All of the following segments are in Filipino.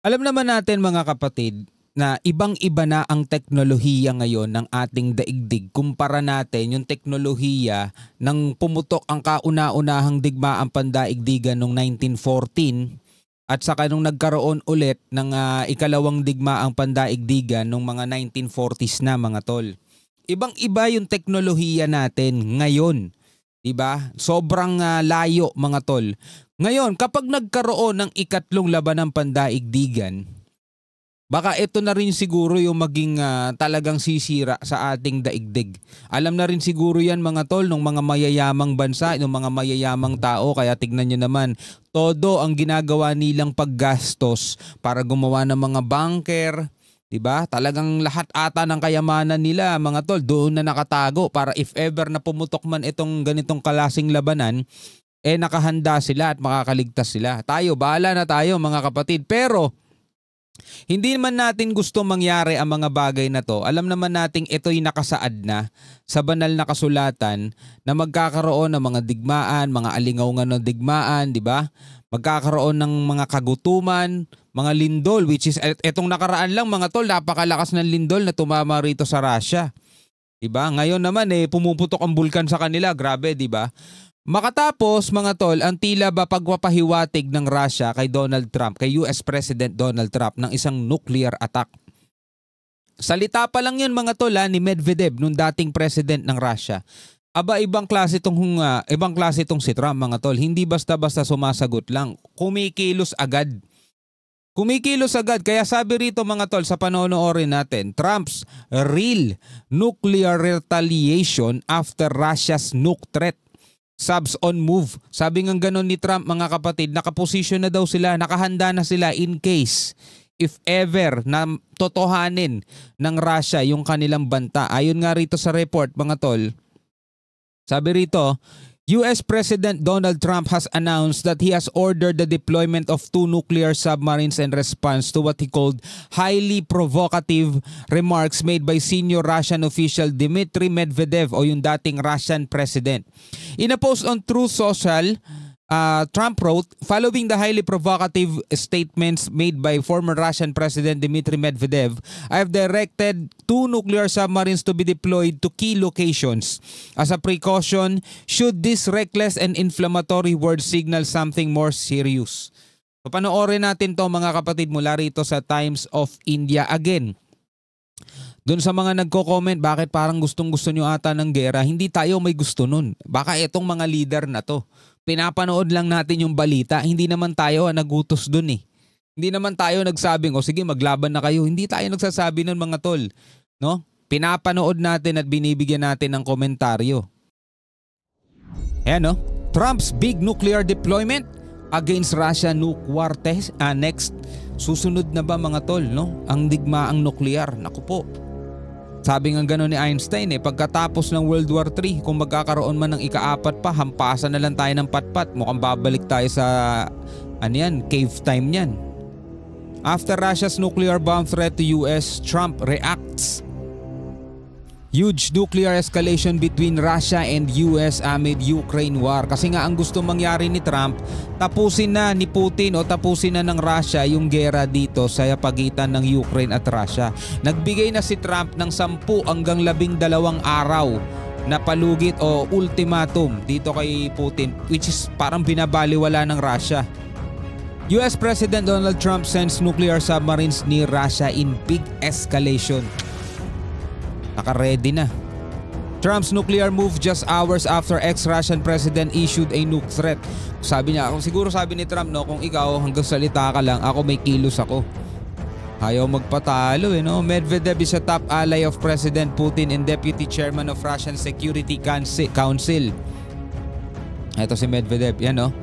Alam naman natin mga kapatid na ibang-iba na ang teknolohiya ngayon ng ating daigdig kumpara natin yung teknolohiya ng pumutok ang kauna-unahang digmaang pandaigdigan noong 1914 at saka nung nagkaroon ulit ng ikalawang digmaang pandaigdigan noong mga 1940s na mga tol. Ibang-iba yung teknolohiya natin ngayon. Diba? Sobrang layo mga tol. Ngayon, kapag nagkaroon ng ikatlong labanang pandaigdigan, baka ito na rin siguro yung maging talagang sisira sa ating daigdig. Alam na rin siguro yan mga tol ng mga mayayamang bansa, ng mga mayayamang tao. Kaya tignan nyo naman, todo ang ginagawa nilang paggastos para gumawa ng mga bunker. Diba? Talagang lahat ata ng kayamanan nila mga tol doon na nakatago para if ever na pumutok man itong ganitong klaseng labanan, nakahanda sila at makakaligtas sila. Tayo, bahala na tayo mga kapatid. Pero hindi naman natin gusto mangyari ang mga bagay na to. Alam naman nating ito'y nakasaad na sa banal na kasulatan na magkakaroon ng mga digmaan, mga alingaungan ng digmaan, di ba? Magkakaroon ng mga kagutuman, mga lindol, which is etong nakaraan lang mga tol, napakalakas ng lindol na tumama rito sa Russia. Diba? Ngayon naman pumuputok ang bulkan sa kanila, grabe, diba? Makatapos mga tol, ang tila ba pagpapahiwatig ng Russia kay Donald Trump, kay US President Donald Trump ng isang nuclear attack. Salita pa lang yun mga tol ni Medvedev, nung dating president ng Russia. Aba, ibang klase itong si Trump mga tol. Hindi basta-basta sumasagot lang. Kumikilos agad. Kaya sabi rito mga tol sa panonoorin natin, Trump's real nuclear retaliation after Russia's nuke threat. Subs on move. Sabi nga ganon ni Trump mga kapatid, nakaposisyon na daw sila, nakahanda na sila in case if ever na totohanin ng Russia yung kanilang banta. Ayon nga rito sa report mga tol, sabi rito, US President Donald Trump has announced that he has ordered the deployment of 2 nuclear submarines in response to what he called highly provocative remarks made by senior Russian official Dmitry Medvedev o yung dating Russian president. In a post on Truth Social, Trump wrote, following the highly provocative statements made by former Russian President Dmitry Medvedev, I have directed 2 nuclear submarines to be deployed to key locations as a precaution should this reckless and inflammatory word signal something more serious. So, panoorin natin to mga kapatid mula rito sa Times of India again. Doon sa mga nagko-comment, bakit parang gustong-gusto nyo ata ng gera, hindi tayo may gusto nun. Baka itong mga leader na to. Pinapanood lang natin yung balita, hindi naman tayo nagutos dun eh. Hindi naman tayo nagsabing, sige maglaban na kayo. Hindi tayo nagsasabi nun mga tol. No? Pinapanood natin at binibigyan natin ng komentaryo. Ayan no? Trump's big nuclear deployment against Russia nuke war test. Next, susunod na ba mga tol, no? Ang digmaang nuklear. Naku po. Sabi nga gano'n ni Einstein pagkatapos ng World War III, kung magkakaroon man ng ika-4 pa, hampasan na lang tayo ng patpat. Mukhang babalik tayo sa cave time niyan. After Russia's nuclear bomb threat to US, Trump reacts. Huge nuclear escalation between Russia and US amid Ukraine war. Kasi nga ang gusto mangyari ni Trump, tapusin na ni Putin o tapusin na ng Russia yung gera dito sa pagitan ng Ukraine at Russia. Nagbigay na si Trump ng 10 hanggang 12 araw na palugit o ultimatum dito kay Putin, which is parang binabaliwala ng Russia. US President Donald Trump sends nuclear submarines near Russia in big escalation. Naka-ready na. Trump's nuclear move just hours after ex-Russian president issued a nuke threat. Sabi niya, siguro sabi ni Trump, no, kung ikaw hanggang salita ka lang, ako may kilos ako. Ayaw magpatalo no? Medvedev is a top ally of President Putin and deputy chairman of Russian Security Council. Ito si Medvedev, yan no?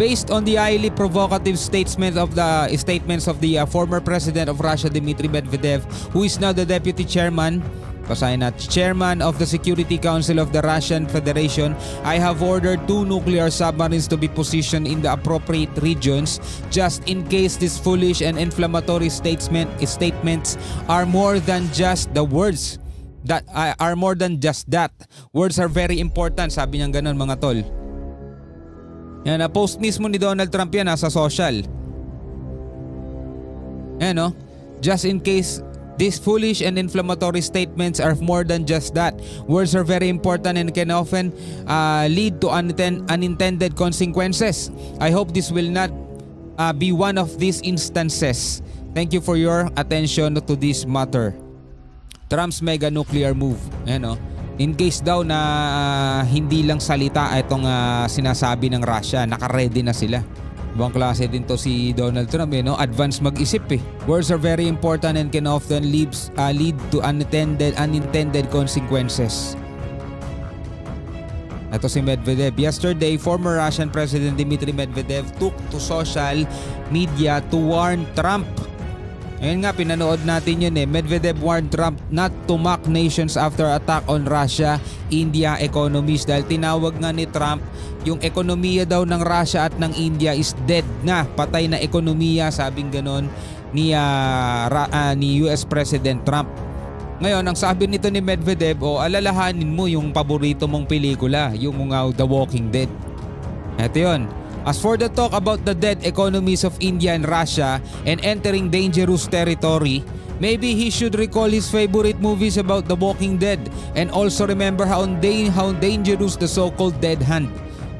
Based on the highly provocative statements of the former president of Russia Dmitry Medvedev, who is now the deputy chairman of the Security Council of the Russian Federation, I have ordered 2 nuclear submarines to be positioned in the appropriate regions just in case these foolish and inflammatory statements are more than just the words. Words are very important, sabi niya ganun mga tol. Yan, na-post mismo ni Donald Trump yan sa social. Ano? Just in case these foolish and inflammatory statements are more than just that. Words are very important and can often lead to unintended consequences. I hope this will not be one of these instances. Thank you for your attention to this matter. Trump's mega nuclear move. Ano? In case daw na hindi lang salita itong sinasabi ng Russia, naka-ready na sila. Ibang klase din to si Donald Trump, no? Advance mag-isip eh. Words are very important and can often lead to unintended consequences. Ito si Medvedev. Yesterday, former Russian President Dmitry Medvedev took to social media to warn Trump. Ayun nga, pinanood natin yun eh. Medvedev warned Trump not to mock nations after attack on Russia, India economies. Dahil tinawag nga ni Trump yung ekonomiya daw ng Russia at ng India is dead na. Patay na ekonomiya, sabing ganon ni US President Trump. Ngayon, ang sabi nito ni Medvedev, alalahanin mo yung paborito mong pelikula, yung The Walking Dead. Ito yun. As for the talk about the dead economies of India and Russia and entering dangerous territory, maybe he should recall his favorite movies about The Walking Dead and also remember how dangerous the so-called dead hand.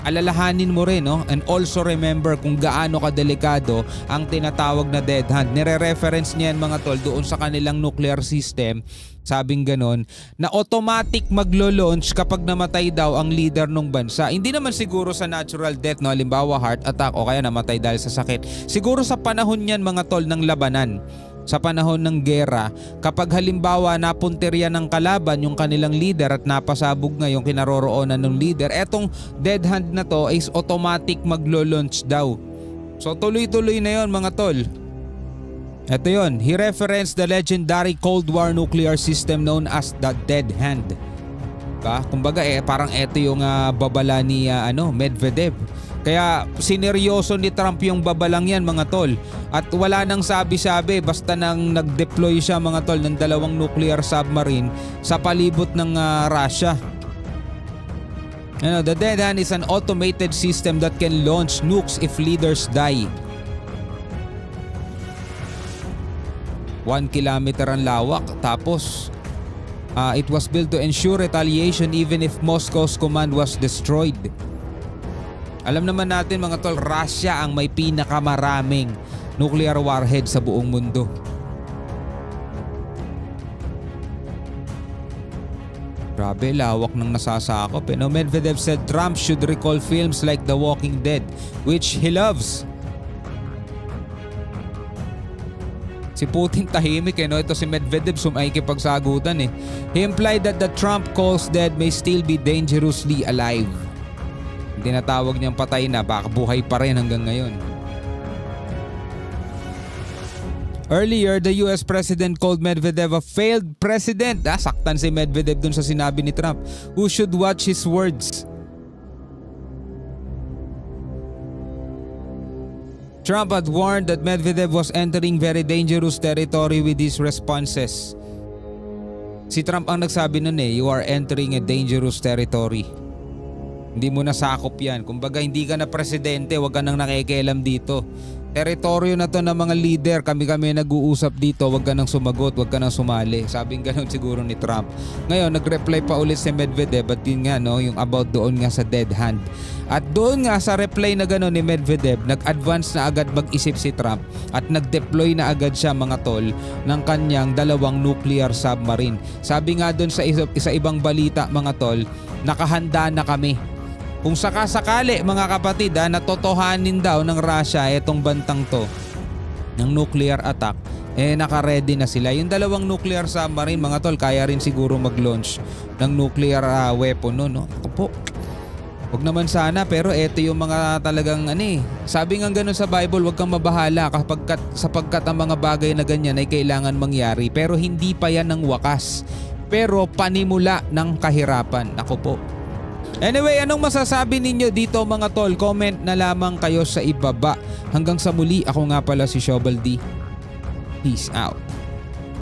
Alalahanin mo rin, no? And also remember kung gaano kadelikado ang tinatawag na dead hand. Nire-reference niyan mga tol doon sa kanilang nuclear system. Sabing ganon, na automatic maglo-launch kapag namatay daw ang leader ng bansa. Hindi naman siguro sa natural death, no? Halimbawa heart attack o kaya namatay dahil sa sakit. Siguro sa panahon yan mga tol ng labanan. Sa panahon ng gera, kapag halimbawa napuntirya ng kalaban yung kanilang leader at napasabog nga yung kinaroroonan ng leader, etong dead hand na to is automatic maglo-launch daw. So tuloy-tuloy na yon mga tol. Ito yon, he referenced the legendary Cold War nuclear system known as the Dead Hand. Kumbaga parang ito yung babala ni Medvedev. Kaya sineryoso ni Trump yung babalang yan mga tol. At wala nang sabi-sabi basta nang nag-deploy siya mga tol ng 2 nuclear submarine sa palibot ng Russia. The Dead Hand is an automated system that can launch nukes if leaders die. 1 kilometer ang lawak, tapos it was built to ensure retaliation even if Moscow's command was destroyed. Alam naman natin mga tol, Russia ang may pinakamaraming nuclear warhead sa buong mundo. Grabe, lawak ng nasasakop. Medvedev said Trump should recall films like The Walking Dead, which he loves. Si Putin tahimik ito si Medvedev sumaikipagsagutan eh. He implied that the Trump calls dead may still be dangerously alive. Tinatawag niyang patay na, baka buhay pa rin hanggang ngayon. Earlier, the US President called Medvedev a failed president. Saktan si Medvedev dun sa sinabi ni Trump. Who should watch his words? Trump had warned that Medvedev was entering very dangerous territory with his responses. Si Trump ang nagsabi nun you are entering a dangerous territory. Hindi mo nasakop yan. Kumbaga hindi ka na presidente, wag ka nang nakikialam dito. Teritoryo na to ng mga leader, kami nag-uusap dito, wag ka nang sumagot, wag ka nang sumali. Sabing ganun siguro ni Trump. Ngayon nag-reply pa ulit si Medvedev at yun nga yung about doon nga sa dead hand. At doon nga sa reply na gano'n ni Medvedev, nag-advance na agad mag-isip si Trump at nag-deploy na agad siya mga tol ng kanyang 2 nuclear submarine. Sabi nga doon sa ibang balita mga tol, nakahanda na kami. Kung sakasakali mga kapatid natotohanin daw ng Russia itong bantang to ng nuclear attack, naka-ready na sila. Yung 2 nuclear submarine mga tol, kaya rin siguro mag-launch ng nuclear weapon no? Ako po. Huwag naman sana, pero eto yung mga talagang sabi nga ganun sa Bible, huwag kang mabahala sapagkat ang mga bagay na ganyan ay kailangan mangyari, pero hindi pa yan ang wakas, pero panimula ng kahirapan. Ako po. Anyway, anong masasabi ninyo dito mga tol? Comment na lamang kayo sa ibaba. Hanggang sa muli, ako nga pala si Shovel D. Peace out.